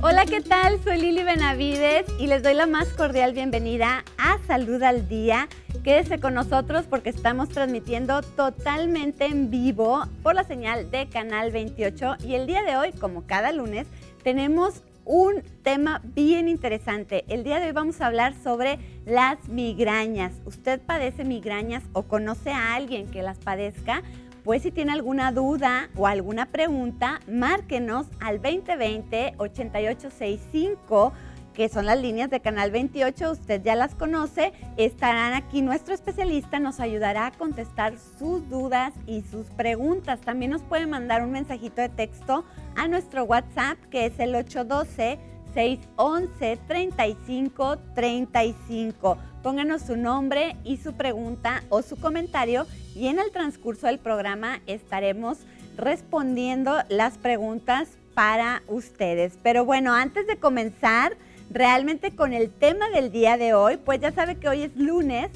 Hola, ¿qué tal? Soy Lili Benavides y les doy la más cordial bienvenida a Salud al Día. Quédese con nosotros porque estamos transmitiendo totalmente en vivo por la señal de Canal 28 y el día de hoy, como cada lunes, tenemos un tema bien interesante. El día de hoy vamos a hablar sobre las migrañas. ¿Usted padece migrañas o conoce a alguien que las padezca? Pues si tiene alguna duda o alguna pregunta, márquenos al 2020-8865, que son las líneas de Canal 28, usted ya las conoce. Estarán aquí, nuestro especialista nos ayudará a contestar sus dudas y sus preguntas. También nos puede mandar un mensajito de texto a nuestro WhatsApp, que es el 812-611-3535. Pónganos su nombre y su pregunta o su comentario y en el transcurso del programa estaremos respondiendo las preguntas para ustedes. Pero bueno, antes de comenzar realmente con el tema del día de hoy, pues ya sabe que hoy es lunes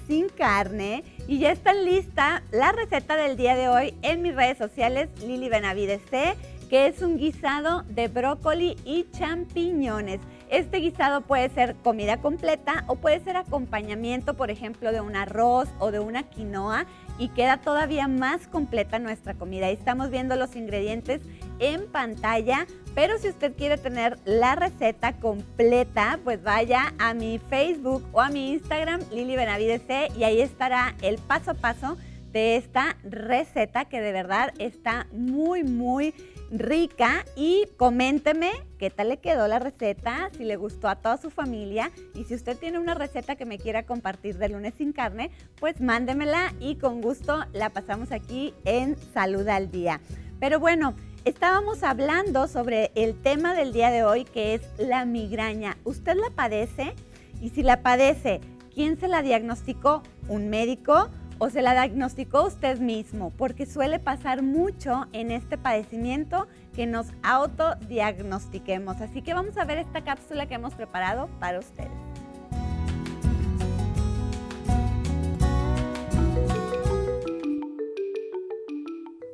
sin carne, y ya está lista la receta del día de hoy en mis redes sociales, Lili Benavides C, que es un guisado de brócoli y champiñones. Este guisado puede ser comida completa o puede ser acompañamiento, por ejemplo, de un arroz o de una quinoa, y queda todavía más completa nuestra comida. Ahí estamos viendo los ingredientes en pantalla, pero si usted quiere tener la receta completa, pues vaya a mi Facebook o a mi Instagram, Lili Benavides C, y ahí estará el paso a paso de esta receta que de verdad está muy rica. Y coménteme qué tal le quedó la receta, si le gustó a toda su familia, y si usted tiene una receta que me quiera compartir de lunes sin carne, pues mándemela y con gusto la pasamos aquí en Salud al Día. Pero bueno, estábamos hablando sobre el tema del día de hoy, que es la migraña. ¿Usted la padece? Y si la padece, ¿quién se la diagnosticó? ¿Un médico? ¿O se la diagnosticó usted mismo? Porque suele pasar mucho en este padecimiento que nos autodiagnostiquemos. Así que vamos a ver esta cápsula que hemos preparado para ustedes.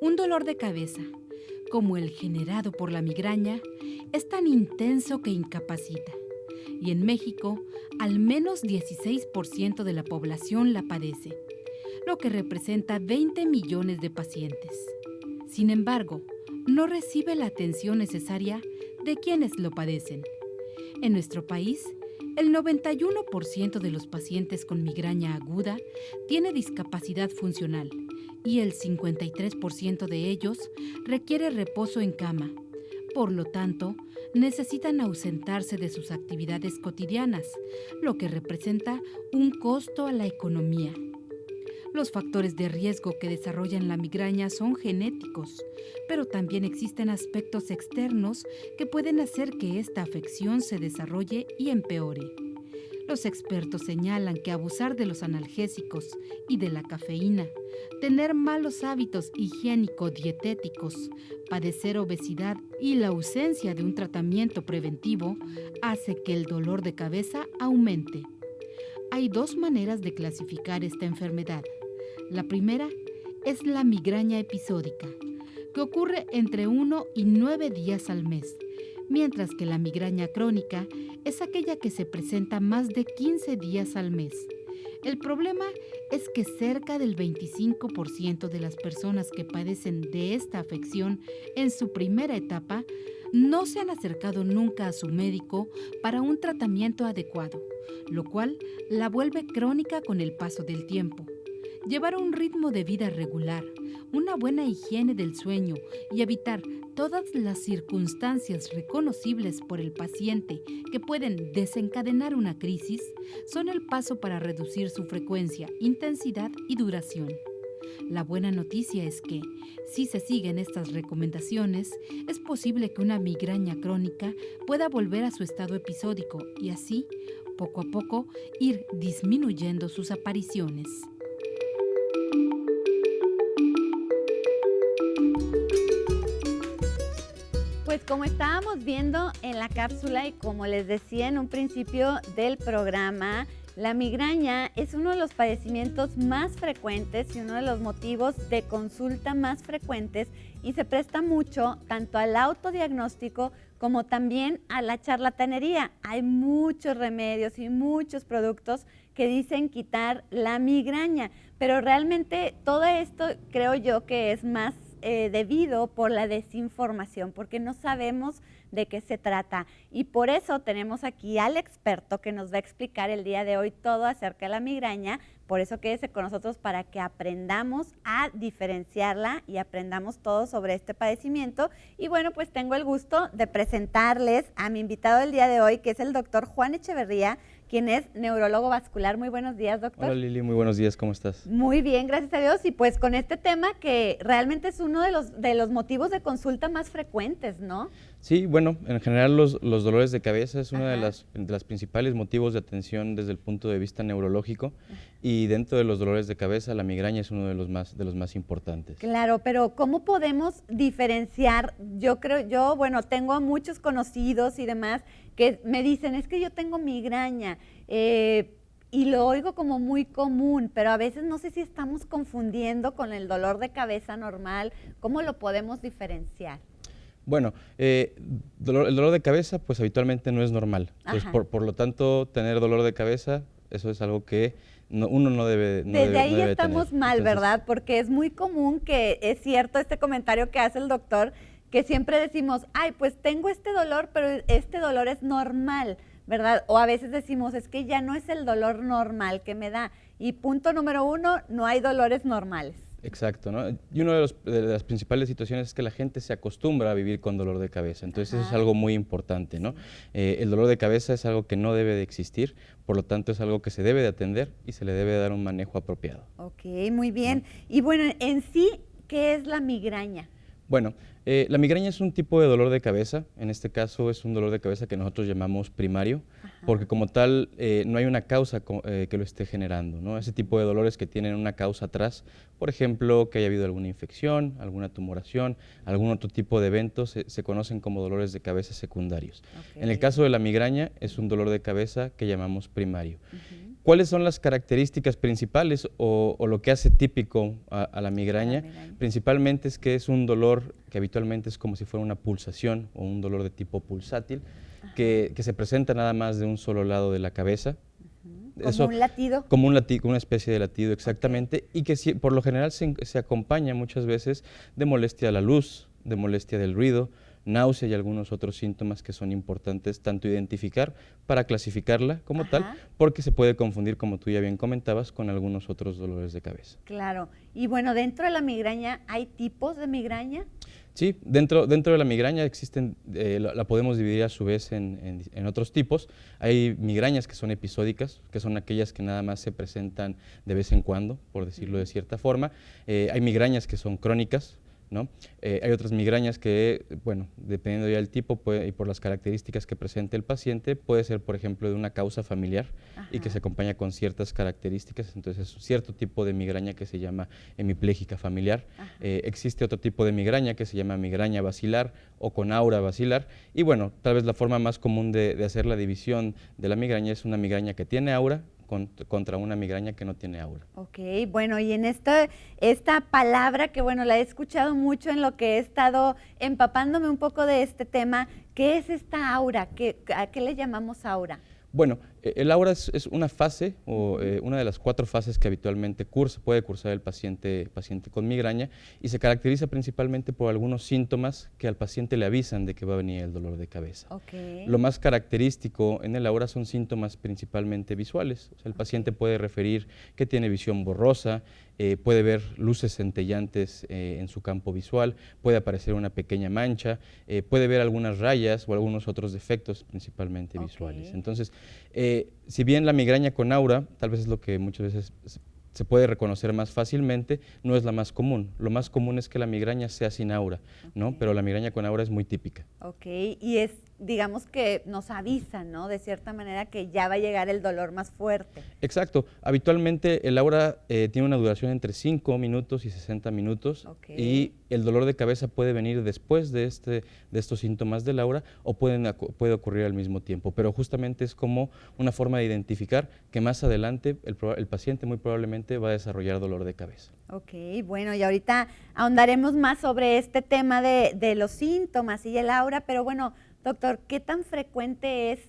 Un dolor de cabeza, como el generado por la migraña, es tan intenso que incapacita. Y en México, al menos 16% de la población la padece, lo que representa 20 millones de pacientes. Sin embargo, no recibe la atención necesaria de quienes lo padecen. En nuestro país, el 91% de los pacientes con migraña aguda tiene discapacidad funcional y el 53% de ellos requiere reposo en cama. Por lo tanto, necesitan ausentarse de sus actividades cotidianas, lo que representa un costo a la economía. Los factores de riesgo que desarrollan la migraña son genéticos, pero también existen aspectos externos que pueden hacer que esta afección se desarrolle y empeore. Los expertos señalan que abusar de los analgésicos y de la cafeína, tener malos hábitos higiénico-dietéticos, padecer obesidad y la ausencia de un tratamiento preventivo hace que el dolor de cabeza aumente. Hay dos maneras de clasificar esta enfermedad. La primera es la migraña episódica, que ocurre entre 1 y 9 días al mes, mientras que la migraña crónica es aquella que se presenta más de 15 días al mes. El problema es que cerca del 25% de las personas que padecen de esta afección en su primera etapa no se han acercado nunca a su médico para un tratamiento adecuado, lo cual la vuelve crónica con el paso del tiempo. Llevar un ritmo de vida regular, una buena higiene del sueño y evitar todas las circunstancias reconocibles por el paciente que pueden desencadenar una crisis son el paso para reducir su frecuencia, intensidad y duración. La buena noticia es que, si se siguen estas recomendaciones, es posible que una migraña crónica pueda volver a su estado episódico y así, poco a poco, ir disminuyendo sus apariciones. Pues como estábamos viendo en la cápsula y como les decía en un principio del programa, la migraña es uno de los padecimientos más frecuentes y uno de los motivos de consulta más frecuentes y se presta mucho tanto al autodiagnóstico como también a la charlatanería. Hay muchos remedios y muchos productos que dicen quitar la migraña, pero realmente todo esto creo yo que es más debido por la desinformación, porque no sabemos de qué se trata. Y por eso tenemos aquí al experto que nos va a explicar el día de hoy todo acerca de la migraña. Por eso quédese con nosotros para que aprendamos a diferenciarla y aprendamos todo sobre este padecimiento. Y bueno, pues tengo el gusto de presentarles a mi invitado del día de hoy, que es el doctor Juan Echeverría, quien es neurólogo vascular. Muy buenos días, doctor. Hola Lili, muy buenos días, ¿cómo estás? Muy bien, gracias a Dios. Y pues con este tema que realmente es uno de los motivos de consulta más frecuentes, ¿no? Sí, bueno, en general los dolores de cabeza es uno de las principales motivos de atención desde el punto de vista neurológico. Y dentro de los dolores de cabeza, la migraña es uno de los más importantes. Claro, pero ¿cómo podemos diferenciar? Bueno, tengo a muchos conocidos y demás que me dicen, es que yo tengo migraña, y lo oigo como muy común, pero a veces no sé si estamos confundiendo con el dolor de cabeza normal. ¿Cómo lo podemos diferenciar? Bueno, el dolor de cabeza pues habitualmente no es normal. Entonces, por lo tanto, tener dolor de cabeza, eso es algo que uno no debe Desde ahí tener. estamos mal, Entonces, ¿verdad? Porque es muy común que es cierto este comentario que hace el doctor, que siempre decimos, ay, pues tengo este dolor, pero este dolor es normal, ¿verdad? O a veces decimos, es que ya no es el dolor normal que me da. Y punto número 1, no hay dolores normales. Exacto, ¿no? Y una de las principales situaciones es que la gente se acostumbra a vivir con dolor de cabeza, entonces eso es algo muy importante, ¿no? El dolor de cabeza es algo que no debe de existir, por lo tanto es algo que se debe de atender y se le debe dar un manejo apropiado. Ok, muy bien. Y bueno, en sí, ¿qué es la migraña? Bueno, la migraña es un tipo de dolor de cabeza, en este caso es un dolor de cabeza que nosotros llamamos primario, porque como tal no hay una causa que lo esté generando, ¿no? Ese tipo de dolores que tienen una causa atrás, por ejemplo, que haya habido alguna infección, alguna tumoración, algún otro tipo de eventos, se conocen como dolores de cabeza secundarios. En el caso de la migraña es un dolor de cabeza que llamamos primario. ¿Cuáles son las características principales o lo que hace típico a la migraña? Principalmente es que es un dolor que habitualmente es como si fuera una pulsación o un dolor de tipo pulsátil, que se presenta nada más de un solo lado de la cabeza. ¿Como un latido? Como un latido, una especie de latido, exactamente, y que por lo general se acompaña muchas veces de molestia a la luz, de molestia del ruido, náusea y algunos otros síntomas que son importantes tanto identificar para clasificarla como tal, porque se puede confundir, como tú ya bien comentabas, con algunos otros dolores de cabeza. Claro. Y bueno, dentro de la migraña, ¿hay tipos de migraña? Sí, dentro de la migraña existen, la podemos dividir a su vez en otros tipos. Hay migrañas que son episódicas, que son aquellas que nada más se presentan de vez en cuando, por decirlo de cierta forma. Hay migrañas que son crónicas, ¿no? Hay otras migrañas que, bueno, dependiendo ya del tipo y por las características que presente el paciente, puede ser, por ejemplo, de una causa familiar y que se acompaña con ciertas características. Entonces, es un cierto tipo de migraña que se llama hemipléjica familiar. Existe otro tipo de migraña que se llama migraña basilar o con aura basilar. Y bueno, tal vez la forma más común de hacer la división de la migraña es una migraña que tiene aura contra una migraña que no tiene aura. Ok, bueno, y en esta palabra que, bueno, la he escuchado mucho en lo que he estado empapándome un poco de este tema, ¿qué es esta aura? ¿A qué le llamamos aura? Bueno, el aura es una fase o una de las 4 fases que habitualmente puede cursar el paciente con migraña y se caracteriza principalmente por algunos síntomas que al paciente le avisan de que va a venir el dolor de cabeza. Lo más característico en el aura son síntomas principalmente visuales. O sea, el paciente puede referir que tiene visión borrosa, puede ver luces centellantes en su campo visual, puede aparecer una pequeña mancha, puede ver algunas rayas o algunos otros defectos principalmente visuales. Entonces, si bien la migraña con aura, tal vez es lo que muchas veces se puede reconocer más fácilmente, no es la más común. Lo más común es que la migraña sea sin aura, ¿no? Pero la migraña con aura es muy típica. Ok, y es, digamos que nos avisa, ¿no? De cierta manera que ya va a llegar el dolor más fuerte. Exacto. Habitualmente el aura tiene una duración entre 5 minutos y 60 minutos y el dolor de cabeza puede venir después de estos síntomas del aura o puede ocurrir al mismo tiempo, pero justamente es como una forma de identificar que más adelante el paciente muy probablemente va a desarrollar dolor de cabeza. Ok, bueno, y ahorita ahondaremos más sobre este tema de los síntomas y el aura, pero bueno, Doctor, ¿qué tan frecuente es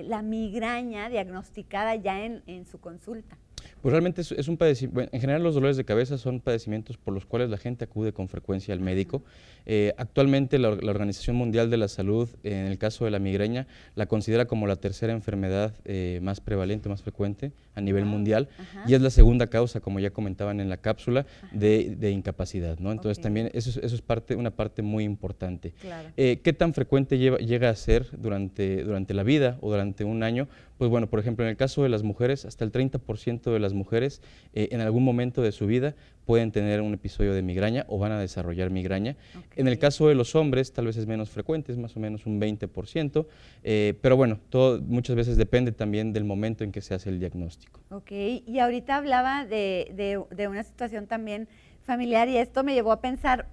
la migraña diagnosticada ya en su consulta? Pues realmente es un padecimiento, bueno, en general los dolores de cabeza son padecimientos por los cuales la gente acude con frecuencia al médico. Actualmente la Organización Mundial de la Salud, en el caso de la migraña, la considera como la tercera enfermedad más prevalente, más frecuente a nivel mundial, y es la segunda causa, como ya comentaban en la cápsula, de incapacidad, ¿no? Entonces también eso es una parte muy importante. Claro. ¿Qué tan frecuente llega a ser durante la vida o durante un año? Pues bueno, por ejemplo, en el caso de las mujeres, hasta el 30% de las mujeres en algún momento de su vida pueden tener un episodio de migraña o van a desarrollar migraña. En el caso de los hombres, tal vez es menos frecuente, es más o menos un 20%, pero bueno, muchas veces depende también del momento en que se hace el diagnóstico. Ok, y ahorita hablaba de una situación también familiar y esto me llevó a pensar,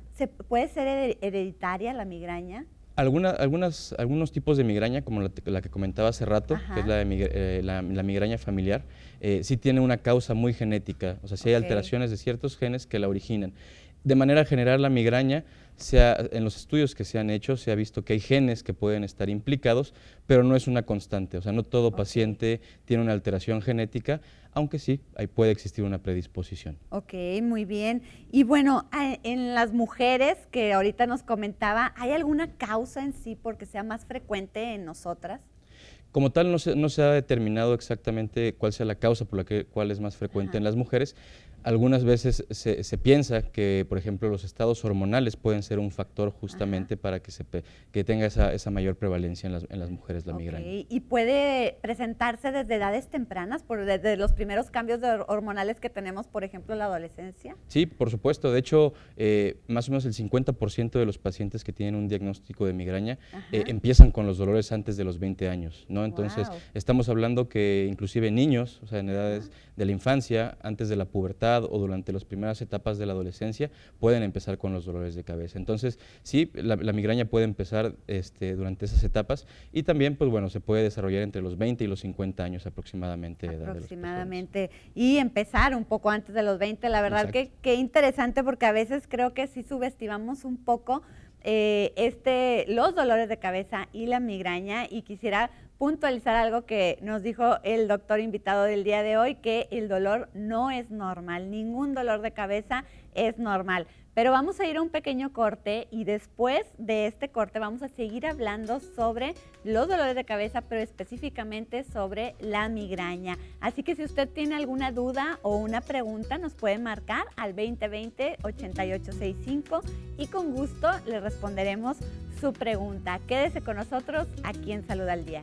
¿puede ser hereditaria la migraña? Algunos tipos de migraña, como la que comentaba hace rato, que es la migraña familiar, sí tiene una causa muy genética, o sea, sí hay alteraciones de ciertos genes que la originan. De manera general, la migraña, en los estudios que se han hecho, se ha visto que hay genes que pueden estar implicados, pero no es una constante, o sea, no todo paciente tiene una alteración genética, aunque sí, ahí puede existir una predisposición. Ok, muy bien. Y bueno, en las mujeres que ahorita nos comentaba, ¿hay alguna causa en sí porque sea más frecuente en nosotras? Como tal, no se ha determinado exactamente cuál sea la causa por cuál es más frecuente en las mujeres. Algunas veces se piensa que, por ejemplo, los estados hormonales pueden ser un factor justamente para que tenga esa mayor prevalencia en las mujeres la migraña. ¿Y puede presentarse desde edades tempranas, desde los primeros cambios hormonales que tenemos, por ejemplo, en la adolescencia? Sí, por supuesto. De hecho, más o menos el 50% de los pacientes que tienen un diagnóstico de migraña empiezan con los dolores antes de los 20 años, ¿no? Entonces, estamos hablando que inclusive niños, o sea, en edades de la infancia, antes de la pubertad, o durante las primeras etapas de la adolescencia, pueden empezar con los dolores de cabeza. Entonces, sí, la migraña puede empezar durante esas etapas y también, pues bueno, se puede desarrollar entre los 20 y los 50 años aproximadamente. Aproximadamente. Y empezar un poco antes de los 20, la verdad que interesante, porque a veces creo que sí subestimamos un poco los dolores de cabeza y la migraña, y quisiera puntualizar algo que nos dijo el doctor invitado del día de hoy, que el dolor no es normal, ningún dolor de cabeza es normal. Pero vamos a ir a un pequeño corte y después de este corte vamos a seguir hablando sobre los dolores de cabeza, pero específicamente sobre la migraña. Así que si usted tiene alguna duda o una pregunta, nos puede marcar al 2020-8865 y con gusto le responderemos su pregunta. Quédese con nosotros aquí en Salud al Día.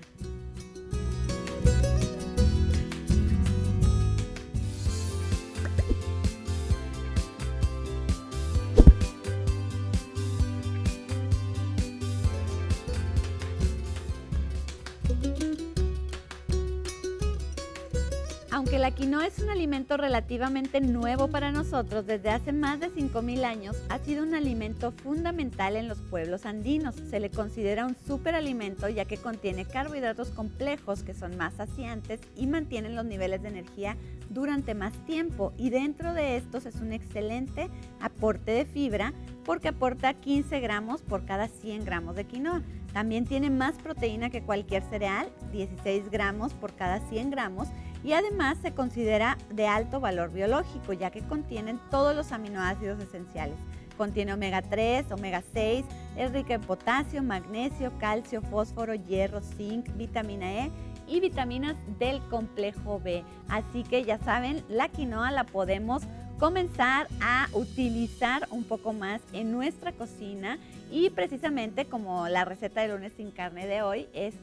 Aunque la quinoa es un alimento relativamente nuevo para nosotros, desde hace más de 5,000 años ha sido un alimento fundamental en los pueblos andinos. Se le considera un superalimento ya que contiene carbohidratos complejos que son más saciantes y mantienen los niveles de energía durante más tiempo. Y dentro de estos es un excelente aporte de fibra porque aporta 15 gramos por cada 100 gramos de quinoa. También tiene más proteína que cualquier cereal, 16 gramos por cada 100 gramos, y además se considera de alto valor biológico, ya que contienen todos los aminoácidos esenciales. Contiene omega 3, omega 6, es rica en potasio, magnesio, calcio, fósforo, hierro, zinc, vitamina E y vitaminas del complejo B. Así que ya saben, la quinoa la podemos comenzar a utilizar un poco más en nuestra cocina, y precisamente como la receta de lunes sin carne de hoy es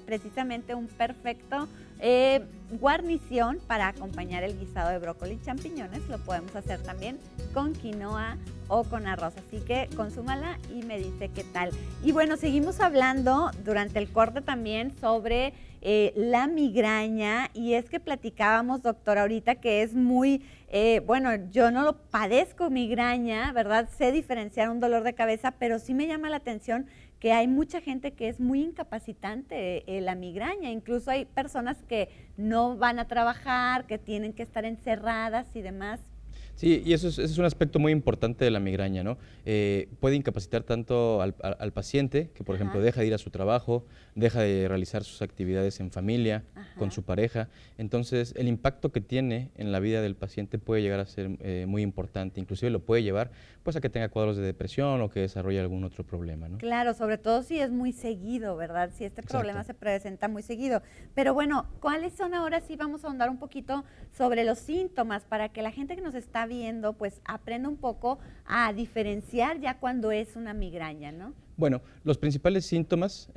precisamente un perfecto guarnición para acompañar el guisado de brócoli y champiñones. Lo podemos hacer también con quinoa o con arroz, así que consúmala y me dice qué tal. Y bueno, seguimos hablando durante el corte también sobre la migraña, y es que platicábamos, doctora, ahorita que es muy, bueno, yo no lo padezco migraña, ¿verdad? Sé diferenciar un dolor de cabeza, pero sí me llama la atención que hay mucha gente que es muy incapacitante la migraña. Incluso hay personas que no van a trabajar, que tienen que estar encerradas y demás. Sí, y ese es un aspecto muy importante de la migraña, ¿no? Puede incapacitar tanto al paciente, que por ejemplo deja de ir a su trabajo, deja de realizar sus actividades en familia, con su pareja. Entonces, el impacto que tiene en la vida del paciente puede llegar a ser muy importante. Inclusive lo puede llevar pues, a que tenga cuadros de depresión o que desarrolle algún otro problema, ¿no? Claro, sobre todo si es muy seguido, ¿verdad? Si este problema se presenta muy seguido. Pero bueno, ¿cuáles son ahora? Sí, vamos a ahondar un poquito sobre los síntomas para que la gente que nos está viendo pues aprenda un poco a diferenciar ya cuando es una migraña, ¿no? Bueno, los principales síntomas,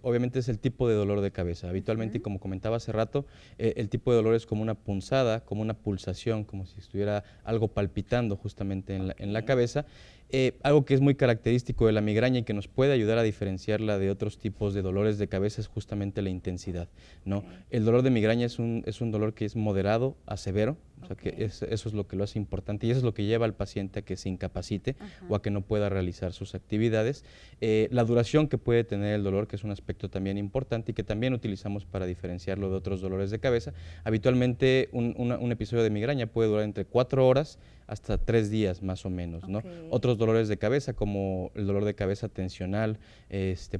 obviamente, es el tipo de dolor de cabeza. Habitualmente, y como comentaba hace rato, el tipo de dolor es como una punzada, como una pulsación, como si estuviera algo palpitando justamente en la cabeza. Algo que es muy característico de la migraña y que nos puede ayudar a diferenciarla de otros tipos de dolores de cabeza es justamente la intensidad, ¿no? El dolor de migraña es un dolor que es moderado a severo, o sea que eso es lo que lo hace importante y eso es lo que lleva al paciente a que se incapacite o a que no pueda realizar sus actividades. La duración que puede tener el dolor, que es un aspecto también importante y que también utilizamos para diferenciarlo de otros dolores de cabeza. Habitualmente un episodio de migraña puede durar entre 4 horas hasta 3 días más o menos, ¿no? Otros dolores de cabeza, como el dolor de cabeza tensional,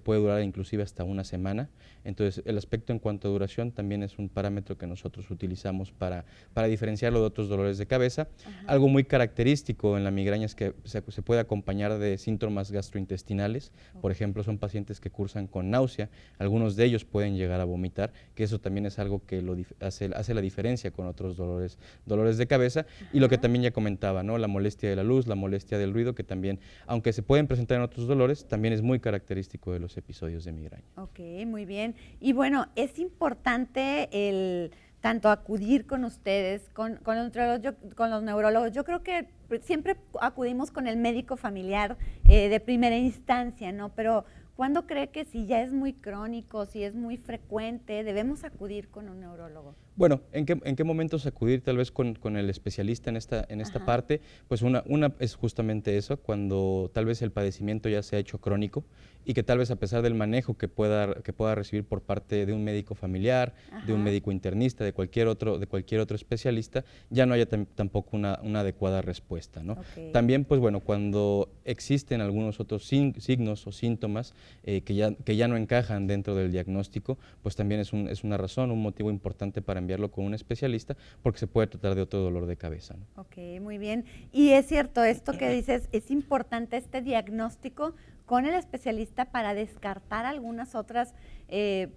puede durar inclusive hasta una semana. Entonces, el aspecto en cuanto a duración también es un parámetro que nosotros utilizamos para diferenciarlo de otros dolores de cabeza. Algo muy característico en la migraña es que se puede acompañar de síntomas gastrointestinales. Por ejemplo, son pacientes que cursan con náusea. Algunos de ellos pueden llegar a vomitar, que eso también es algo que hace la diferencia con otros dolores de cabeza. Y lo que también ya comentaba, ¿no? La molestia de la luz, la molestia del ruido, que también, aunque se pueden presentar en otros dolores, también es muy característico de los episodios de migraña. Ok, muy bien. Y bueno, es importante el tanto acudir con ustedes, con los neurólogos. Yo creo que siempre acudimos con el médico familiar de primera instancia, ¿no? Pero ¿cuándo cree que si ya es muy crónico, si es muy frecuente, debemos acudir con un neurólogo? Bueno, ¿en qué momentos acudir tal vez con el especialista en esta parte? Pues una es justamente eso, cuando tal vez el padecimiento ya se ha hecho crónico y que tal vez a pesar del manejo que pueda recibir por parte de un médico familiar, de un médico internista, de cualquier otro especialista, ya no haya tampoco una adecuada respuesta, ¿no? También, pues bueno, cuando existen algunos otros signos o síntomas que ya no encajan dentro del diagnóstico, pues también es una razón, un motivo importante para enviarlo con un especialista, porque se puede tratar de otro dolor de cabeza, ¿no? Ok, muy bien. Y es cierto, esto que dices, es importante este diagnóstico con el especialista para descartar algunas otras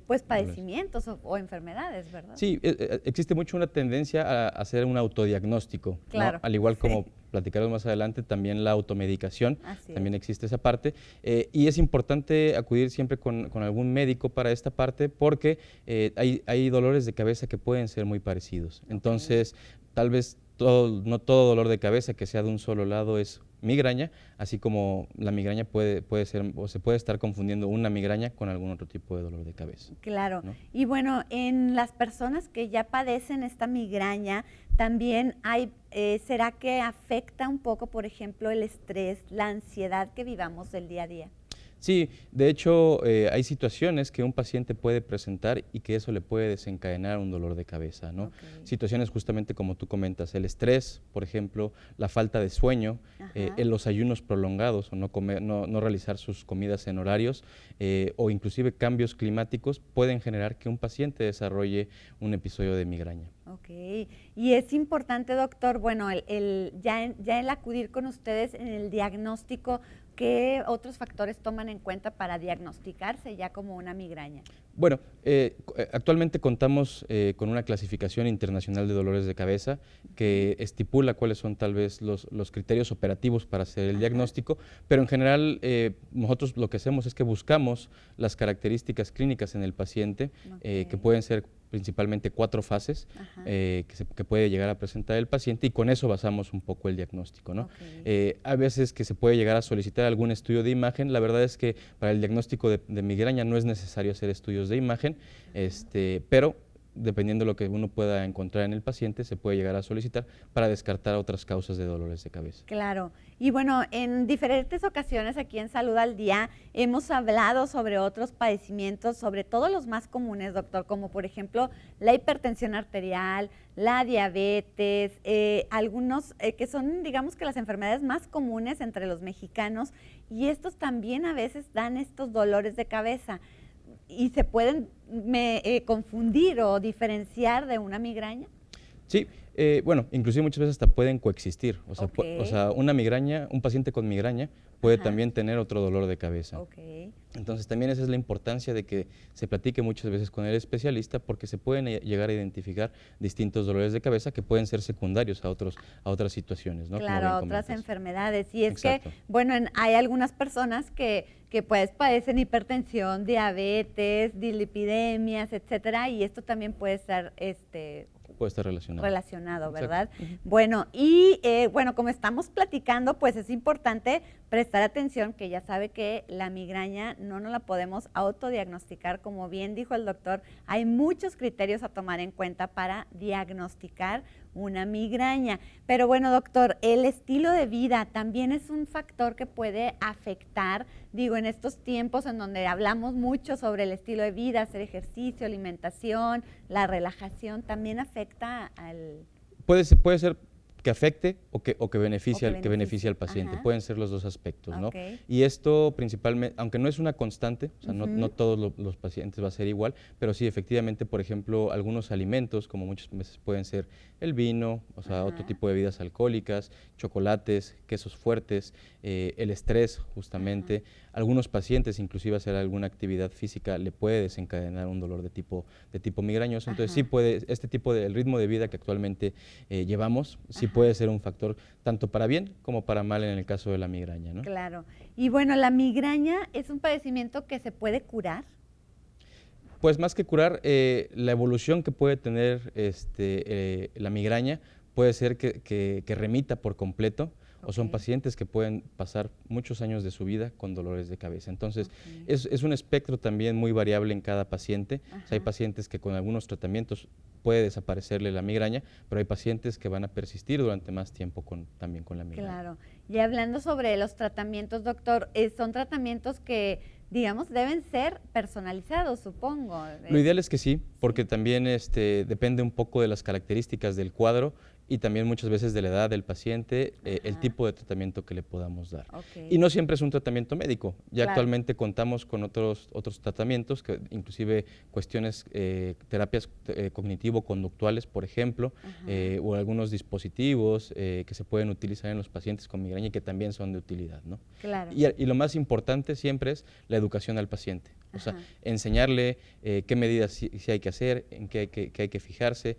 pues padecimientos o enfermedades, ¿verdad? Sí, existe mucho una tendencia a hacer un autodiagnóstico, claro, ¿no? Al igual como platicaremos más adelante, también la automedicación, también existe esa parte, y es importante acudir siempre con algún médico para esta parte porque hay dolores de cabeza que pueden ser muy parecidos. Entonces, tal vez no todo dolor de cabeza que sea de un solo lado es migraña, así como la migraña puede ser o se puede estar confundiendo una migraña con algún otro tipo de dolor de cabeza. Claro, ¿no? Y bueno, en las personas que ya padecen esta migraña, también ¿será que afecta un poco, por ejemplo, el estrés, la ansiedad que vivamos del día a día? Sí, de hecho hay situaciones que un paciente puede presentar y que eso le puede desencadenar un dolor de cabeza, ¿no? Situaciones justamente como tú comentas, el estrés, por ejemplo, la falta de sueño, los ayunos prolongados o no realizar sus comidas en horarios o inclusive cambios climáticos pueden generar que un paciente desarrolle un episodio de migraña. Ok, y es importante, doctor, bueno, ya el acudir con ustedes en el diagnóstico, ¿qué otros factores toman en cuenta para diagnosticarse ya como una migraña? Bueno, actualmente contamos con una clasificación internacional de dolores de cabeza que estipula cuáles son tal vez los criterios operativos para hacer el diagnóstico, pero en general nosotros lo que hacemos es que buscamos las características clínicas en el paciente, que pueden ser principalmente 4 fases que puede llegar a presentar el paciente y con eso basamos un poco el diagnóstico, ¿no? Hay veces que se puede llegar a solicitar algún estudio de imagen. La verdad es que para el diagnóstico de migraña no es necesario hacer estudios de imagen, pero dependiendo de lo que uno pueda encontrar en el paciente, se puede llegar a solicitar para descartar otras causas de dolores de cabeza. Claro. Y bueno, en diferentes ocasiones aquí en Salud al Día hemos hablado sobre otros padecimientos, sobre todo los más comunes, doctor, como por ejemplo la hipertensión arterial, la diabetes, algunos que son, digamos que las enfermedades más comunes entre los mexicanos, y estos también a veces dan estos dolores de cabeza. ¿Y se pueden confundir o diferenciar de una migraña? Sí, bueno, inclusive muchas veces hasta pueden coexistir. O sea, Ok. o sea, una migraña, un paciente con migraña puede Ajá. también tener otro dolor de cabeza. Ok. Entonces también esa es la importancia de que se platique muchas veces con el especialista, porque se pueden llegar a identificar distintos dolores de cabeza que pueden ser secundarios a otras situaciones, ¿no? Como Claro, bien a otras comentas. enfermedades. Y es Exacto. que, bueno, hay algunas personas que pues padecen hipertensión, diabetes, dislipidemias, etcétera, y esto también puede ser Puede estar relacionado. relacionado, Exacto. ¿verdad? Bueno, y bueno, como estamos platicando, pues es importante prestar atención, que ya sabe que la migraña no nos la podemos autodiagnosticar, como bien dijo el doctor, hay muchos criterios a tomar en cuenta para diagnosticar una migraña. Pero bueno, doctor, el estilo de vida también es un factor que puede afectar, digo, en estos tiempos en donde hablamos mucho sobre el estilo de vida, hacer ejercicio, alimentación, la relajación, también afecta al... Puede ser que afecte o que beneficie, que beneficie al paciente. Ajá. Pueden ser los dos aspectos, ¿no? Ok. Y esto principalmente, aunque no es una constante, o sea, Ujú. no todos los pacientes va a ser igual, pero sí, efectivamente, por ejemplo, algunos alimentos, como muchas veces pueden ser el vino, o sea, Ajá. otro tipo de bebidas alcohólicas, chocolates, quesos fuertes, el estrés, justamente. Algunos pacientes, inclusive hacer alguna actividad física, le puede desencadenar un dolor de tipo migrañoso. Entonces, Ajá. sí puede, este tipo de ritmo de vida que actualmente llevamos, sí Ajá. puede ser un factor tanto para bien como para mal en el caso de la migraña, ¿no? Claro. Y bueno, la migraña es un padecimiento que se puede curar. Pues más que curar, la evolución que puede tener la migraña puede ser que remita por completo, o son Ok. pacientes que pueden pasar muchos años de su vida con dolores de cabeza. Entonces, Ok. es un espectro también muy variable en cada paciente. O sea, hay Ajá. pacientes que con algunos tratamientos puede desaparecerle la migraña, pero hay pacientes que van a persistir durante más tiempo también con la migraña. Claro. Y hablando sobre los tratamientos, doctor, son tratamientos que, digamos, deben ser personalizados, supongo. Lo ideal es que sí, porque también depende un poco de las características del cuadro y también muchas veces de la edad del paciente, el Ajá. tipo de tratamiento que le podamos dar. Ok. Y no siempre es un tratamiento médico. Ya Claro. actualmente contamos con otros tratamientos, que inclusive cuestiones, terapias cognitivo-conductuales, por ejemplo, Ajá. o algunos dispositivos que se pueden utilizar en los pacientes con migraña y que también son de utilidad, ¿no? Claro. Y lo más importante siempre es la educación al paciente. O sea, Ajá. enseñarle qué medidas sí hay que hacer, en qué hay que fijarse,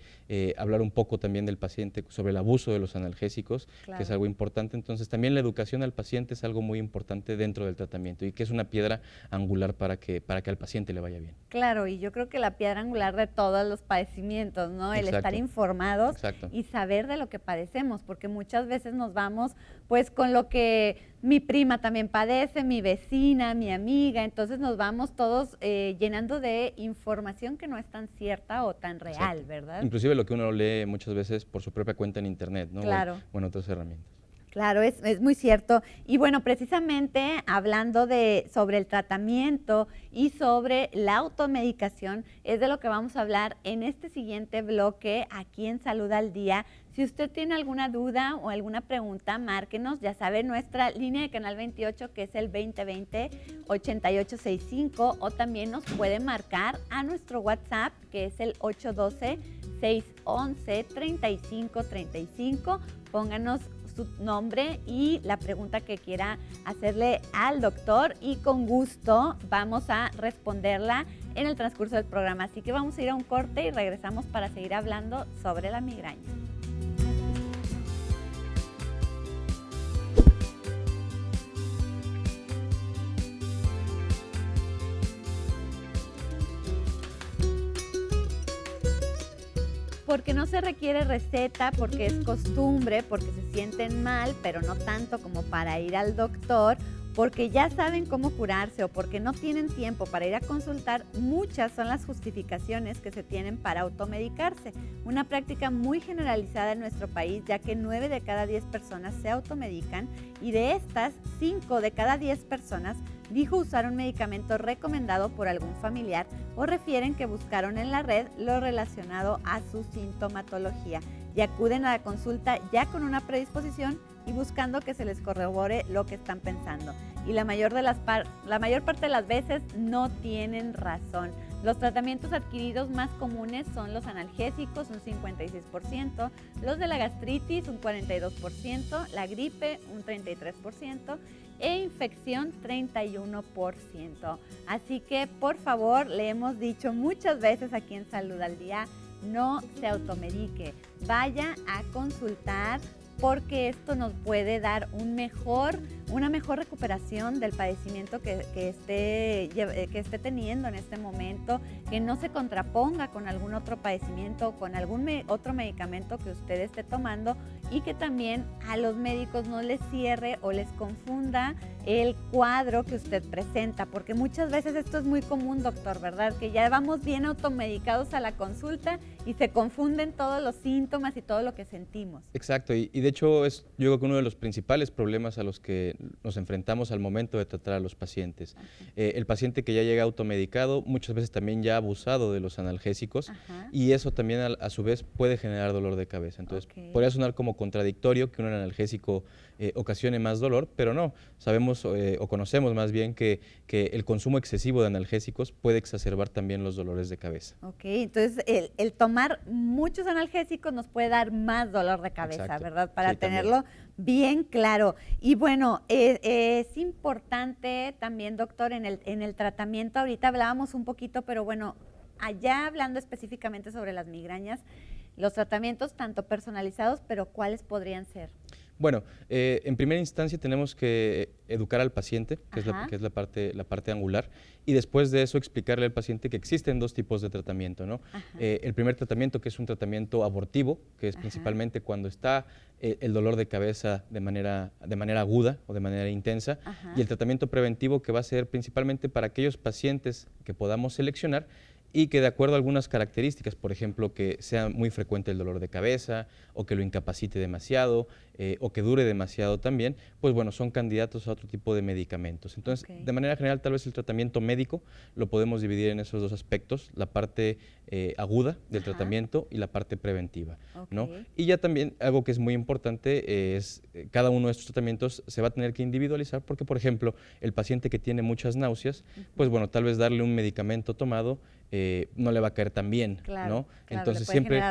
hablar un poco también del paciente sobre el abuso de los analgésicos, Claro. que es algo importante. Entonces, también la educación al paciente es algo muy importante dentro del tratamiento y que es una piedra angular para que al paciente le vaya bien. Claro, y yo creo que la piedra angular de todos los padecimientos, ¿no? El estar Exacto. informados Exacto. y saber de lo que padecemos, porque muchas veces nos vamos pues con lo que mi prima también padece, mi vecina, mi amiga, entonces nos vamos todos llenando de información que no es tan cierta o tan real, Exacto. ¿verdad? Inclusive lo que uno lee muchas veces por su propia cuenta en internet, ¿no? Claro. O en otras herramientas. Claro, es muy cierto. Y bueno, precisamente hablando sobre el tratamiento y sobre la automedicación, es de lo que vamos a hablar en este siguiente bloque aquí en Salud al Día. Si usted tiene alguna duda o alguna pregunta, márquenos. Ya sabe, nuestra línea de Canal 28, que es el 2020-8865, o también nos puede marcar a nuestro WhatsApp, que es el 812-611-3535. Pónganos su nombre y la pregunta que quiera hacerle al doctor y con gusto vamos a responderla en el transcurso del programa. Así que vamos a ir a un corte y regresamos para seguir hablando sobre la migraña. Porque no se requiere receta, porque es costumbre, porque se sienten mal, pero no tanto como para ir al doctor, porque ya saben cómo curarse o porque no tienen tiempo para ir a consultar, muchas son las justificaciones que se tienen para automedicarse. Una práctica muy generalizada en nuestro país, ya que 9 de cada 10 personas se automedican y de estas, 5 de cada 10 personas dijo usar un medicamento recomendado por algún familiar o refieren que buscaron en la red lo relacionado a su sintomatología y acuden a la consulta ya con una predisposición y buscando que se les corrobore lo que están pensando. Y la mayor parte de las veces no tienen razón. Los tratamientos adquiridos más comunes son los analgésicos, un 56%, los de la gastritis, un 42%, la gripe, un 33%, e infección, 31%. Así que, por favor, le hemos dicho muchas veces aquí en Salud al Día, no se automedique, vaya a consultar, porque esto nos puede dar una mejor recuperación del padecimiento que esté teniendo en este momento, que no se contraponga con algún otro padecimiento o con algún otro medicamento que usted esté tomando, y que también a los médicos no les cierre o les confunda el cuadro que usted presenta, porque muchas veces esto es muy común, doctor, ¿verdad? Que ya vamos bien automedicados a la consulta y se confunden todos los síntomas y todo lo que sentimos. Exacto, y de hecho es yo creo que uno de los principales problemas a los que nos enfrentamos al momento de tratar a los pacientes. El paciente que ya llega automedicado muchas veces también ya ha abusado de los analgésicos. Ajá. Y eso también a su vez puede generar dolor de cabeza. Entonces podría sonar como contradictorio que un analgésico ocasione más dolor, pero no, sabemos o conocemos más bien que el consumo excesivo de analgésicos puede exacerbar también los dolores de cabeza. Ok, entonces el tomar muchos analgésicos nos puede dar más dolor de cabeza. Exacto. ¿Verdad? Para sí, tenerlo bien claro. Y bueno, es importante también, doctor, en el tratamiento, ahorita hablábamos un poquito, pero bueno, allá hablando específicamente sobre las migrañas, los tratamientos tanto personalizados, pero ¿cuáles podrían ser? Bueno, en primera instancia tenemos que educar al paciente, que es la parte angular, y después de eso explicarle al paciente que existen dos tipos de tratamiento, ¿no? El primer tratamiento, que es un tratamiento abortivo, que es principalmente cuando está el dolor de cabeza de manera aguda o de manera intensa, y el tratamiento preventivo, que va a ser principalmente para aquellos pacientes que podamos seleccionar y que de acuerdo a algunas características, por ejemplo, que sea muy frecuente el dolor de cabeza o que lo incapacite demasiado o que dure demasiado también, pues bueno, son candidatos a otro tipo de medicamentos. Entonces, de manera general, tal vez el tratamiento médico lo podemos dividir en esos dos aspectos, la parte aguda del tratamiento y la parte preventiva, ¿no? Y ya también algo que es muy importante es cada uno de estos tratamientos se va a tener que individualizar porque, por ejemplo, el paciente que tiene muchas náuseas, pues bueno, tal vez darle un medicamento tomado no le va a caer tan bien, ¿no? Entonces siempre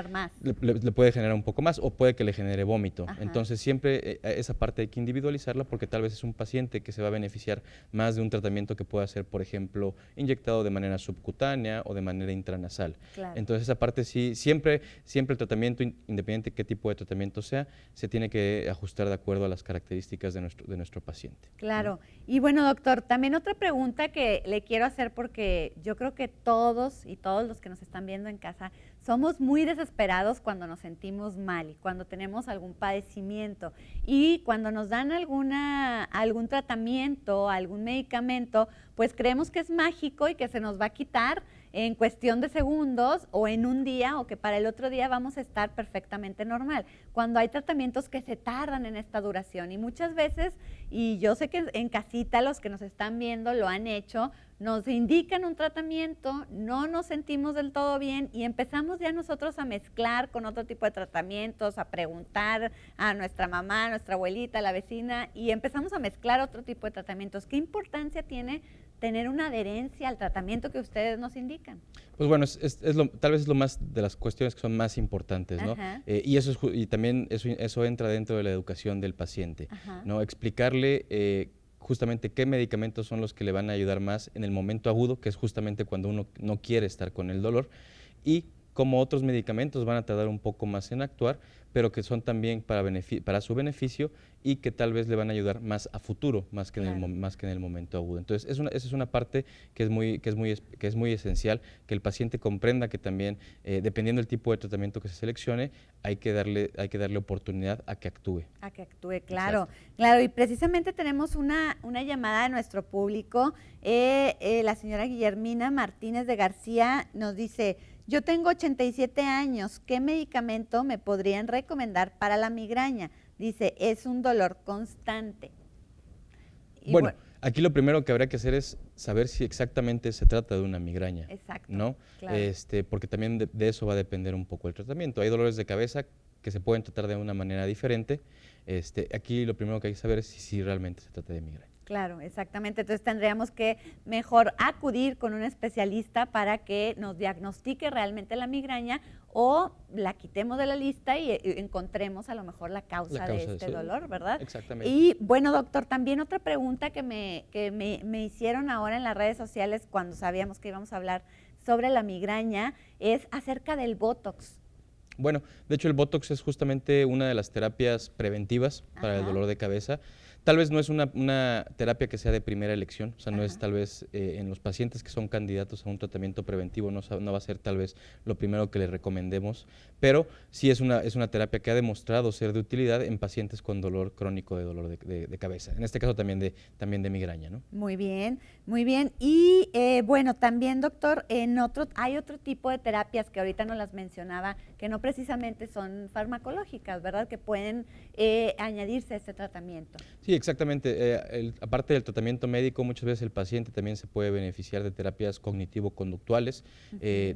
le puede generar un poco más o puede que le genere vómito. Entonces siempre esa parte hay que individualizarla porque tal vez es un paciente que se va a beneficiar más de un tratamiento que pueda ser, por ejemplo, inyectado de manera subcutánea o de manera intranasal. Entonces esa parte sí, siempre el tratamiento, independiente de qué tipo de tratamiento sea, se tiene que ajustar de acuerdo a las características de nuestro paciente. Claro. ¿No? Y bueno, doctor, también otra pregunta que le quiero hacer porque yo creo que todos los que nos están viendo en casa somos muy desesperados cuando nos sentimos mal y cuando tenemos algún padecimiento y cuando nos dan algún tratamiento, algún medicamento, pues creemos que es mágico y que se nos va a quitar en cuestión de segundos o en un día o que para el otro día vamos a estar perfectamente normal. Cuando hay tratamientos que se tardan en esta duración y muchas veces, y yo sé que en casita los que nos están viendo lo han hecho, nos indican un tratamiento, no nos sentimos del todo bien y empezamos ya nosotros a mezclar con otro tipo de tratamientos, a preguntar a nuestra mamá, a nuestra abuelita, a la vecina y empezamos a mezclar otro tipo de tratamientos. ¿Qué importancia tiene tener una adherencia al tratamiento que ustedes nos indican? Pues bueno, tal vez es lo más de las cuestiones que son más importantes, ¿no? Y también eso entra dentro de la educación del paciente, ¿no? Explicarle justamente qué medicamentos son los que le van a ayudar más en el momento agudo, que es justamente cuando uno no quiere estar con el dolor, y como otros medicamentos van a tardar un poco más en actuar, pero que son también para su beneficio y que tal vez le van a ayudar más a futuro, más que, más que en el momento agudo. Entonces, esa es una parte que es muy esencial, que el paciente comprenda que también, dependiendo del tipo de tratamiento que se seleccione, hay que darle oportunidad a que actúe. A que actúe, claro. Exacto. Claro, y precisamente tenemos una llamada de nuestro público. La señora Guillermina Martínez de García nos dice: yo tengo 87 años, ¿qué medicamento me podrían recomendar para la migraña? Dice, es un dolor constante. Y bueno, aquí lo primero que habría que hacer es saber si exactamente se trata de una migraña. Exacto. ¿No? Claro. Porque también de eso va a depender un poco el tratamiento. Hay dolores de cabeza que se pueden tratar de una manera diferente. Aquí lo primero que hay que saber es si realmente se trata de migraña. Claro, exactamente. Entonces tendríamos que mejor acudir con un especialista para que nos diagnostique realmente la migraña o la quitemos de la lista y encontremos a lo mejor la causa de este dolor, ¿verdad? Exactamente. Y bueno, doctor, también otra pregunta que me hicieron ahora en las redes sociales cuando sabíamos que íbamos a hablar sobre la migraña es acerca del Botox. Bueno, de hecho el Botox es justamente una de las terapias preventivas para el dolor de cabeza. Tal vez no es una terapia que sea de primera elección, o sea, no es tal vez en los pacientes que son candidatos a un tratamiento preventivo, no va a ser tal vez lo primero que les recomendemos, pero sí es una terapia que ha demostrado ser de utilidad en pacientes con dolor crónico de cabeza, en este caso también de migraña, ¿no? Muy bien, muy bien. Y bueno, también, doctor, hay otro tipo de terapias que ahorita nos las mencionaba, que no precisamente son farmacológicas, ¿verdad? Que pueden añadirse a este tratamiento. Sí, exactamente. Aparte del tratamiento médico, muchas veces el paciente también se puede beneficiar de terapias cognitivo-conductuales,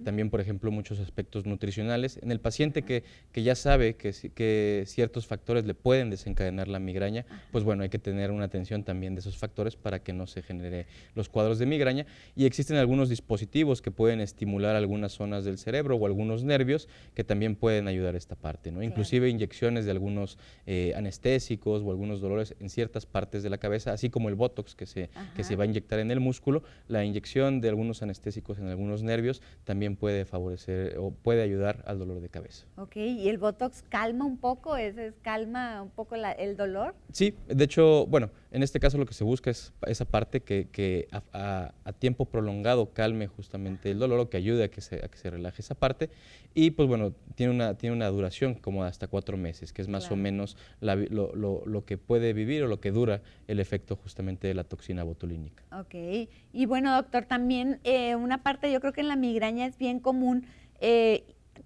también, por ejemplo, muchos aspectos nutricionales. En el paciente que ya sabe que ciertos factores le pueden desencadenar la migraña, pues bueno, hay que tener una atención también de esos factores para que no se genere los cuadros de migraña. Y existen algunos dispositivos que pueden estimular algunas zonas del cerebro o algunos nervios que también pueden ayudar a esta parte, ¿no? Claro. Inclusive inyecciones de algunos anestésicos o algunos dolores en ciertas partes de la cabeza, así como el Botox que se va a inyectar en el músculo, la inyección de algunos anestésicos en algunos nervios también puede favorecer o puede ayudar al dolor de cabeza. Ok, ¿y el Botox calma un poco? ¿Calma un poco el dolor? Sí, de hecho, bueno, en este caso lo que se busca es esa parte que a tiempo prolongado calme justamente el dolor o que ayude a que se relaje esa parte y pues bueno, tiene una duración como hasta 4 meses, que es más o menos lo que puede vivir o lo que dura el efecto justamente de la toxina botulínica. Ok, y bueno, doctor, también una parte, yo creo que en la migraña es bien común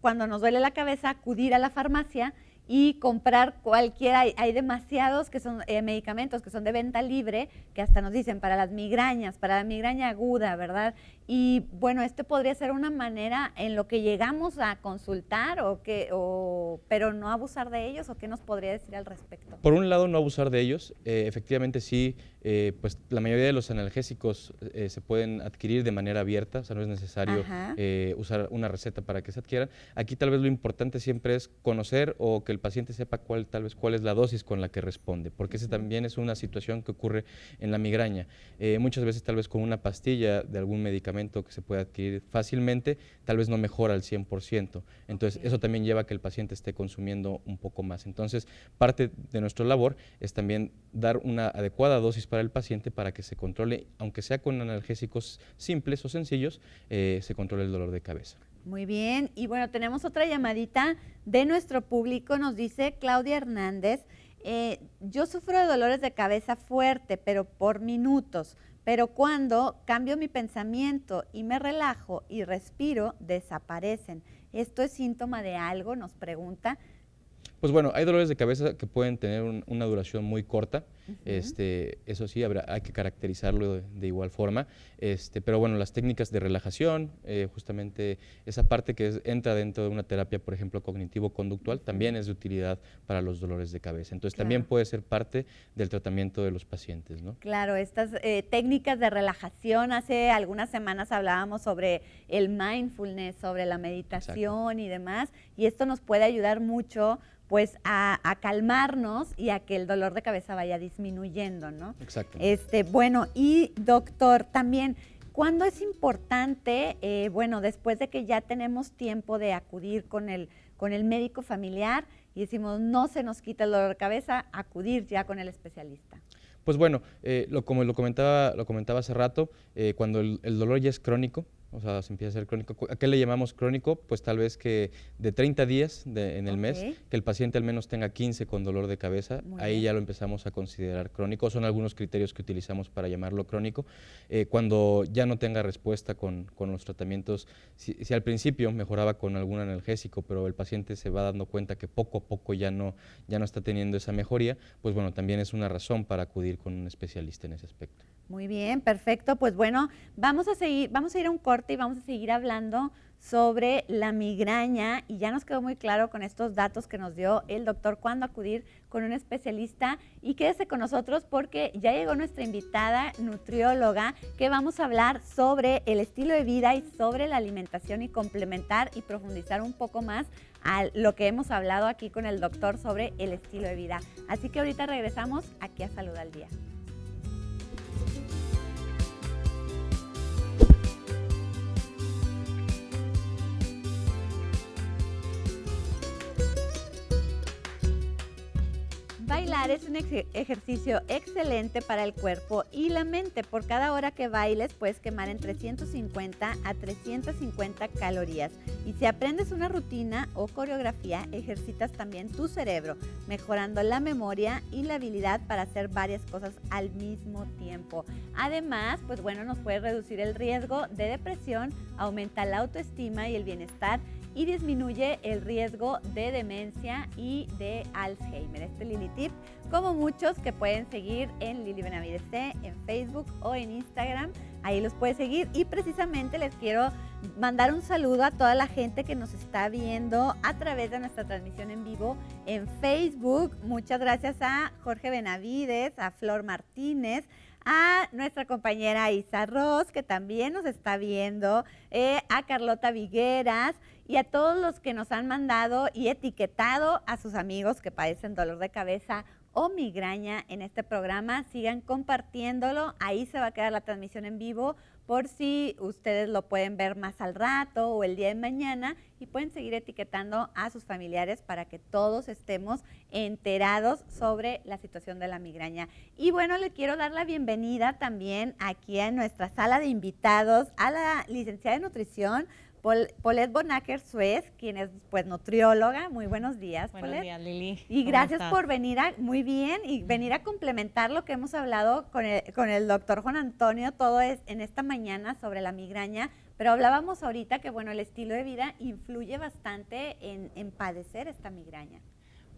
cuando nos duele la cabeza acudir a la farmacia y comprar cualquiera. Hay demasiados que son medicamentos que son de venta libre, que hasta nos dicen para las migrañas, para la migraña aguda, ¿verdad? Y bueno, podría ser una manera en lo que llegamos a consultar pero no abusar de ellos, ¿o qué nos podría decir al respecto? Por un lado, no abusar de ellos. Efectivamente, sí, pues la mayoría de los analgésicos se pueden adquirir de manera abierta, o sea, no es necesario usar una receta para que se adquieran. Aquí tal vez lo importante siempre es conocer o que el paciente sepa cuál es la dosis con la que responde, porque esa también es una situación que ocurre en la migraña. Muchas veces tal vez con una pastilla de algún medicamento que se puede adquirir fácilmente, tal vez no mejora al 100%. Entonces, eso también lleva a que el paciente esté consumiendo un poco más. Entonces, parte de nuestra labor es también dar una adecuada dosis para el paciente para que se controle, aunque sea con analgésicos simples o sencillos, se controle el dolor de cabeza. Muy bien, y bueno, tenemos otra llamadita de nuestro público, nos dice Claudia Hernández, yo sufro de dolores de cabeza fuerte, pero por minutos, pero cuando cambio mi pensamiento y me relajo y respiro, desaparecen. ¿Esto es síntoma de algo?, nos pregunta. Pues bueno, hay dolores de cabeza que pueden tener una duración muy corta, eso sí, hay que caracterizarlo de igual forma, pero bueno, las técnicas de relajación, justamente esa parte que entra dentro de una terapia, por ejemplo, cognitivo-conductual, también es de utilidad para los dolores de cabeza. Entonces, también puede ser parte del tratamiento de los pacientes, ¿no? Claro, estas técnicas de relajación, hace algunas semanas hablábamos sobre el mindfulness, sobre la meditación y demás, y esto nos puede ayudar mucho pues a calmarnos y a que el dolor de cabeza vaya disminuyendo, ¿no? Exacto. Bueno, y doctor, también ¿Cuándo es importante, bueno, después de que ya tenemos tiempo de acudir con el médico familiar y decimos no se nos quita el dolor de cabeza, acudir ya con el especialista? Pues bueno, como lo comentaba hace rato, cuando el dolor ya es crónico, o sea, se empieza a ser crónico. ¿A qué le llamamos crónico? Pues tal vez que de 30 días en el mes, que el paciente al menos tenga 15 con dolor de cabeza, ahí ya lo empezamos a considerar crónico. Son algunos criterios que utilizamos para llamarlo crónico. Cuando ya no tenga respuesta con los tratamientos, si al principio mejoraba con algún analgésico, pero el paciente se va dando cuenta que poco a poco ya no está teniendo esa mejoría, pues bueno, también es una razón para acudir con un especialista en ese aspecto. Muy bien, perfecto. Pues bueno, vamos a ir a un corte y vamos a seguir hablando sobre la migraña y ya nos quedó muy claro con estos datos que nos dio el doctor cuándo acudir con un especialista. Y quédese con nosotros porque ya llegó nuestra invitada nutrióloga que vamos a hablar sobre el estilo de vida y sobre la alimentación y complementar y profundizar un poco más a lo que hemos hablado aquí con el doctor sobre el estilo de vida. Así que ahorita regresamos aquí a Salud al Día. Bailar es un ejercicio excelente para el cuerpo y la mente. Por cada hora que bailes puedes quemar entre 150 a 350 calorías. Y si aprendes una rutina o coreografía, ejercitas también tu cerebro, mejorando la memoria y la habilidad para hacer varias cosas al mismo tiempo. Además, pues bueno, nos puede reducir el riesgo de depresión, aumenta la autoestima y el bienestar y disminuye el riesgo de demencia y de Alzheimer. Este Lili Tip, como muchos que pueden seguir en Lili Benavides C, en Facebook o en Instagram, ahí los puede seguir. Y precisamente les quiero mandar un saludo a toda la gente que nos está viendo a través de nuestra transmisión en vivo en Facebook. Muchas gracias a Jorge Benavides, a Flor Martínez, a nuestra compañera Isa Ross, que también nos está viendo, a Carlota Vigueras y a todos los que nos han mandado y etiquetado a sus amigos que padecen dolor de cabeza o migraña en este programa. Sigan compartiéndolo, ahí se va a quedar la transmisión en vivo por si ustedes lo pueden ver más al rato o el día de mañana y pueden seguir etiquetando a sus familiares para que todos estemos enterados sobre la situación de la migraña. Y bueno, le quiero dar la bienvenida también aquí a nuestra sala de invitados a la licenciada de nutrición, Paulette Bonacker Suez, quien es pues nutrióloga. Muy buenos días, Paulette. Buenos días, Lili. Y gracias por venir muy bien y venir a complementar lo que hemos hablado con el doctor Juan Antonio, todo es en esta mañana sobre la migraña, pero hablábamos ahorita que bueno, el estilo de vida influye bastante en padecer esta migraña.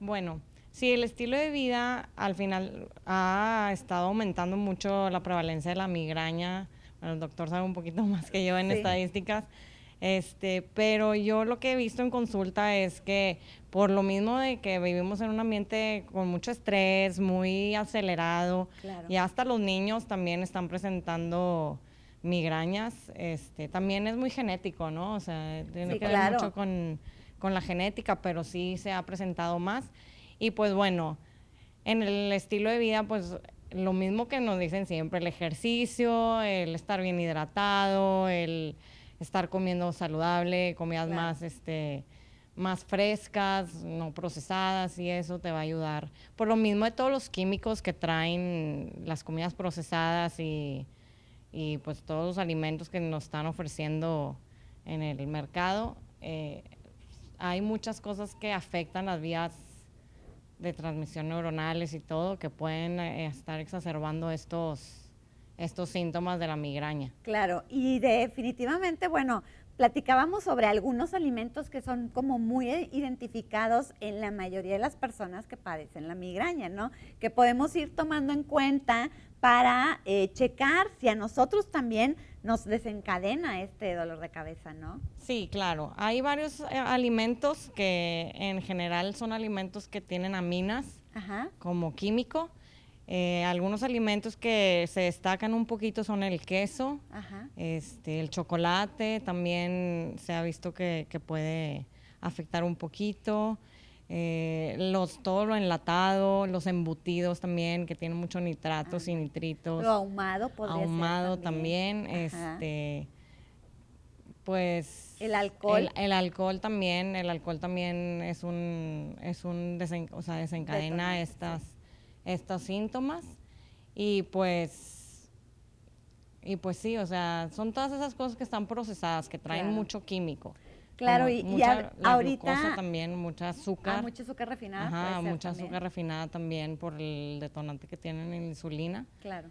Bueno, sí, el estilo de vida al final ha estado aumentando mucho la prevalencia de la migraña. Bueno, el doctor sabe un poquito más que yo en estadísticas. Pero yo lo que he visto en consulta es que por lo mismo de que vivimos en un ambiente con mucho estrés, muy acelerado, y hasta los niños también están presentando migrañas, también es muy genético, ¿no? O sea, tiene que ver mucho con la genética, pero sí se ha presentado más. Y pues bueno, en el estilo de vida, pues lo mismo que nos dicen siempre, el ejercicio, el estar bien hidratado, el estar comiendo saludable, comidas más frescas, no procesadas, y eso te va a ayudar. Por lo mismo de todos los químicos que traen las comidas procesadas y pues todos los alimentos que nos están ofreciendo en el mercado, hay muchas cosas que afectan las vías de transmisión neuronales y todo, que pueden estar exacerbando estos síntomas de la migraña. Claro, y definitivamente, bueno, platicábamos sobre algunos alimentos que son como muy identificados en la mayoría de las personas que padecen la migraña, ¿no? Que podemos ir tomando en cuenta para checar si a nosotros también nos desencadena este dolor de cabeza, ¿no? Sí, claro. Hay varios alimentos que en general son alimentos que tienen aminas como químico. Algunos alimentos que se destacan un poquito son el queso, el chocolate también se ha visto que puede afectar un poquito, todo lo enlatado, los embutidos también, que tienen muchos nitratos y nitritos. Lo ahumado podría ser Ahumado también, pues... ¿El alcohol? El alcohol también desencadena estos síntomas. Y pues sí, o sea, son todas esas cosas que están procesadas, que traen mucho químico. Claro, la ahorita... glucosa también, mucha azúcar. Mucha azúcar refinada. Ajá, mucha azúcar refinada también por el detonante que tienen en la insulina. Claro.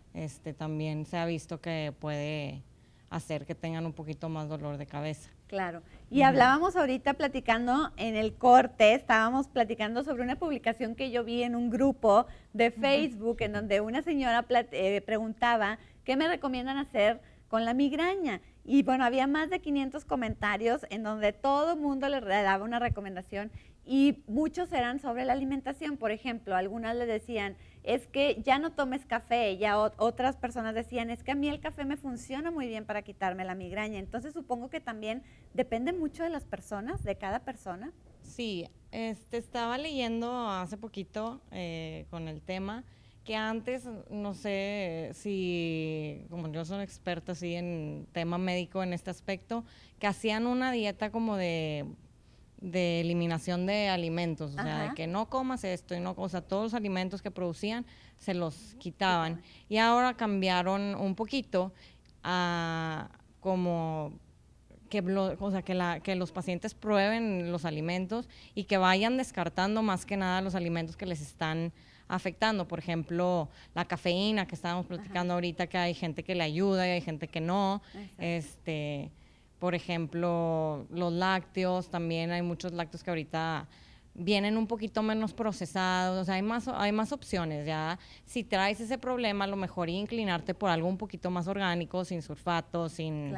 También se ha visto que puede hacer que tengan un poquito más dolor de cabeza. Claro. Y hablábamos ahorita platicando en el corte, estábamos platicando sobre una publicación que yo vi en un grupo de Facebook en donde una señora preguntaba qué me recomiendan hacer con la migraña. Y bueno, había más de 500 comentarios en donde todo el mundo le daba una recomendación y muchos eran sobre la alimentación. Por ejemplo, algunas le decían, es que ya no tomes café, ya otras personas decían, es que a mí el café me funciona muy bien para quitarme la migraña. Entonces supongo que también depende mucho de las personas, de cada persona. Sí, estaba leyendo hace poquito con el tema, que antes, no sé si, como yo soy experta así en tema médico en este aspecto, que hacían una dieta como de eliminación de alimentos, o sea, de que no comas esto, y no, o sea, todos los alimentos que producían se los quitaban. Y ahora cambiaron un poquito a como que los pacientes prueben los alimentos y que vayan descartando más que nada los alimentos que les están afectando. Por ejemplo, la cafeína que estábamos platicando ahorita, que hay gente que le ayuda y hay gente que no. Por ejemplo, los lácteos, también hay muchos lácteos que ahorita vienen un poquito menos procesados, o sea, hay más opciones. Ya si traes ese problema, a lo mejor inclinarte por algo un poquito más orgánico, sin sulfatos, sin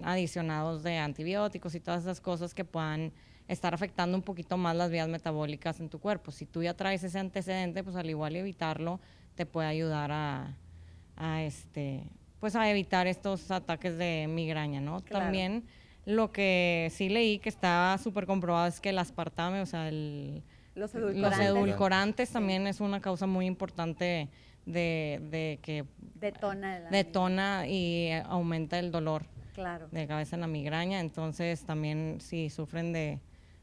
adicionados de antibióticos y todas esas cosas que puedan estar afectando un poquito más las vías metabólicas en tu cuerpo. Si tú ya traes ese antecedente, pues al igual evitarlo te puede ayudar a evitar estos ataques de migraña, ¿no? Claro. También lo que sí leí que está súper comprobado es que el aspartame, o sea, los edulcorantes también es una causa muy importante de que detona y aumenta el dolor de cabeza en la migraña. Entonces también si sufren de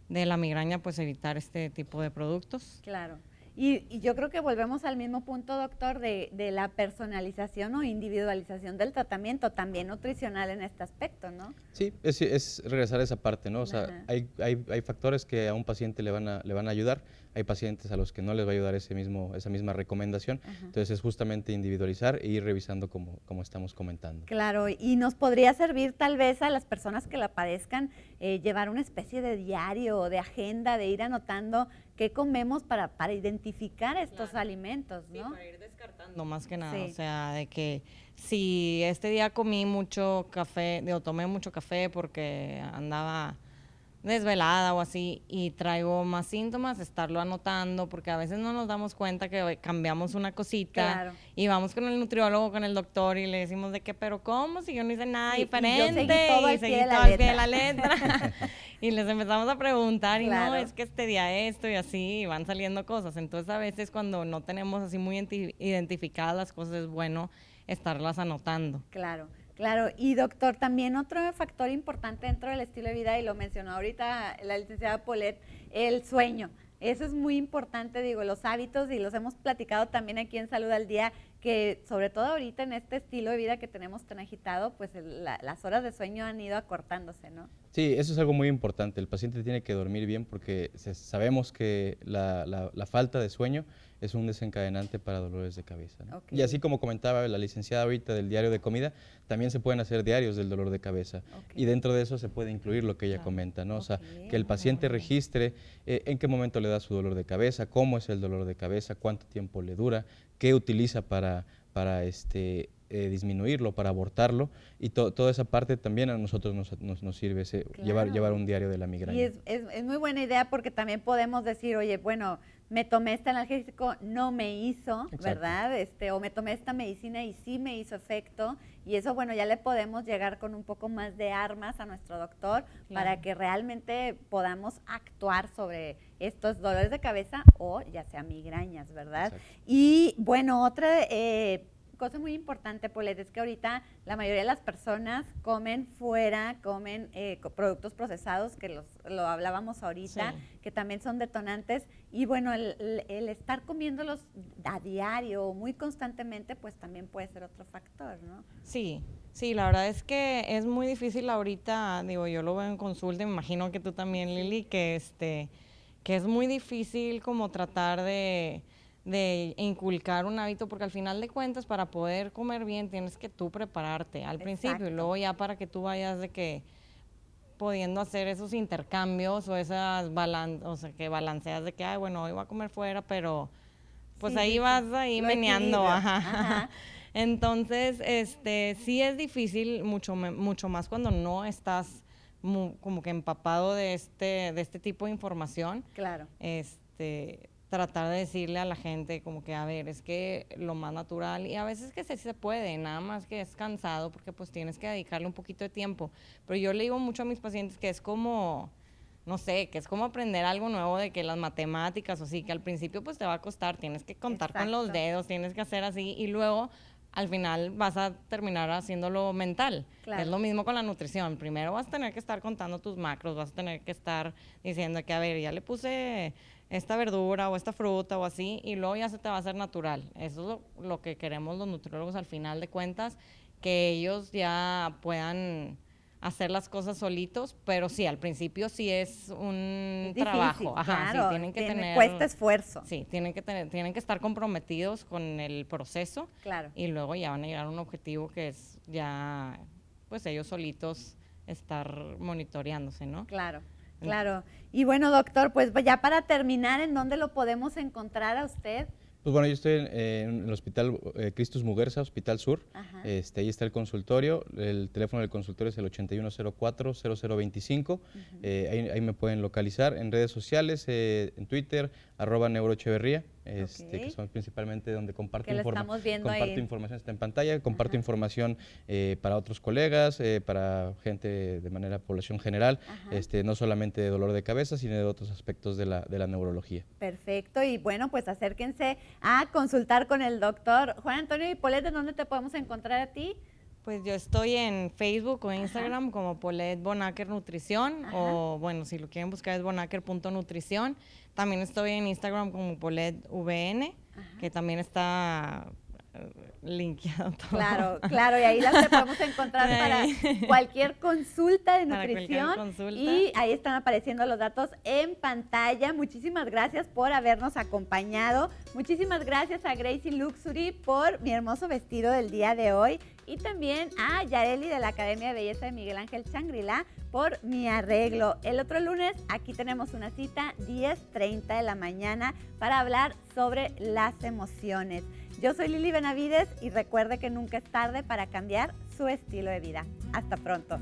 la migraña, pues evitar este tipo de productos. Claro. Y yo creo que volvemos al mismo punto, doctor, de la personalización o individualización del tratamiento, también nutricional en este aspecto, ¿no? Sí, es regresar a esa parte, ¿no? O sea, hay factores que a un paciente le van a ayudar, hay pacientes a los que no les va a ayudar esa misma recomendación. Entonces es justamente individualizar e ir revisando como estamos comentando. Claro, y nos podría servir tal vez a las personas que la padezcan llevar una especie de diario o de agenda, de ir anotando qué comemos para identificar estos alimentos, ¿no? Sí, para ir descartando más que nada, o sea, de que si este día comí mucho café, tomé mucho café porque andaba desvelada o así y traigo más síntomas, estarlo anotando, porque a veces no nos damos cuenta que cambiamos una cosita y vamos con el nutriólogo, con el doctor y le decimos de que, pero ¿cómo? Si yo no hice nada diferente y seguí todo al pie de la letra. Y les empezamos a preguntar y no, es que este día esto y así, y van saliendo cosas. Entonces a veces cuando no tenemos así muy identificadas las cosas es bueno estarlas anotando. Claro. Claro, y doctor, también otro factor importante dentro del estilo de vida, y lo mencionó ahorita la licenciada Paulette, el sueño. Eso es muy importante, digo, los hábitos, y los hemos platicado también aquí en Salud al Día, que sobre todo ahorita en este estilo de vida que tenemos tan agitado, pues las horas de sueño han ido acortándose, ¿no? Sí, eso es algo muy importante. El paciente tiene que dormir bien porque sabemos que la falta de sueño es un desencadenante para dolores de cabeza, ¿no? Y así como comentaba la licenciada ahorita del diario de comida, también se pueden hacer diarios del dolor de cabeza. Y dentro de eso se puede incluir lo que ella comenta, ¿no? O sea, que el paciente registre en qué momento le da su dolor de cabeza, cómo es el dolor de cabeza, cuánto tiempo le dura, qué utiliza para disminuirlo, para abortarlo, y toda esa parte también a nosotros nos sirve llevar un diario de la migraña. Y es muy buena idea porque también podemos decir, oye, bueno, me tomé este analgésico, no me hizo, Exacto. ¿verdad? O me tomé esta medicina y sí me hizo efecto. Y eso, bueno, ya le podemos llegar con un poco más de armas a nuestro doctor para que realmente podamos actuar sobre estos dolores de cabeza o ya sea migrañas, ¿verdad? Exacto. Y bueno, otra cosa muy importante, Paulette, es que ahorita la mayoría de las personas comen fuera, comen productos procesados, que lo hablábamos ahorita, Sí. que también son detonantes. Y bueno, el estar comiéndolos a diario, muy constantemente, pues también puede ser otro factor, ¿no? Sí, sí, la verdad es que es muy difícil ahorita, digo, yo lo veo en consulta, me imagino que tú también, Lili, que es muy difícil como tratar de inculcar un hábito, porque al final de cuentas para poder comer bien tienes que tú prepararte al principio y Exacto. luego ya para que tú vayas de que pudiendo hacer esos intercambios o esas o sea, que balanceas de que, ay, bueno, hoy voy a comer fuera, pero pues Sí, ahí sí, vas sí. ahí Lo meneando, equilibrio. ajá. Ajá. Entonces, sí es difícil, mucho más cuando no estás como que empapado de este tipo de información. Claro. Tratar de decirle a la gente como que, a ver, es que lo más natural, y a veces que sí se puede, nada más que es cansado porque pues tienes que dedicarle un poquito de tiempo. Pero yo le digo mucho a mis pacientes que es como, no sé, que es como aprender algo nuevo de que las matemáticas o así, que al principio pues te va a costar, tienes que contar con los Exacto. dedos, tienes que hacer así y luego al final vas a terminar haciéndolo mental. Claro. Es lo mismo con la nutrición. Primero vas a tener que estar contando tus macros, vas a tener que estar diciendo que, a ver, ya le puse esta verdura o esta fruta o así, y luego ya se te va a hacer natural. Eso es lo que queremos los nutriólogos al final de cuentas, que ellos ya puedan hacer las cosas solitos, pero sí, al principio sí es un Es trabajo. difícil, Ajá, claro, sí, tienen que tener... cuesta esfuerzo. Sí, tienen que estar comprometidos con el proceso. Claro. Y luego ya van a llegar a un objetivo que es ya, pues ellos solitos estar monitoreándose, ¿no? Claro, claro. Y bueno, doctor, pues ya para terminar, ¿en dónde lo podemos encontrar a usted? Pues bueno, yo estoy en el Hospital Cristus Muguerza, Hospital Sur. Ajá. Ahí está el consultorio. El teléfono del consultorio es el 8104-0025. Ahí me pueden localizar. En redes sociales, en Twitter, @neuroecheverría, que son principalmente donde comparto, estamos viendo comparto ahí. información, está en pantalla, comparto información para otros colegas, para gente de manera población general, no solamente de dolor de cabeza, sino de otros aspectos de la neurología. Perfecto, y bueno, pues acérquense a consultar con el doctor Juan Antonio Paulette. ¿Dónde te podemos encontrar a ti? Pues yo estoy en Facebook o Instagram como Paulette Bonacker Nutrición, o bueno, si lo quieren buscar es bonacker.nutrición. También estoy en Instagram como Paulette VN, que también está linkeado todo. Claro, claro, y ahí las podemos encontrar para cualquier consulta de Para nutrición. cualquier consulta. Y ahí están apareciendo los datos en pantalla. Muchísimas gracias por habernos acompañado. Muchísimas gracias a Gracie Luxury por mi hermoso vestido del día de hoy. Y también a Yareli de la Academia de Belleza de Miguel Ángel Shangri-La por mi arreglo. El otro lunes aquí tenemos una cita 10:30 de la mañana para hablar sobre las emociones. Yo soy Lili Benavides y recuerde que nunca es tarde para cambiar su estilo de vida. Hasta pronto.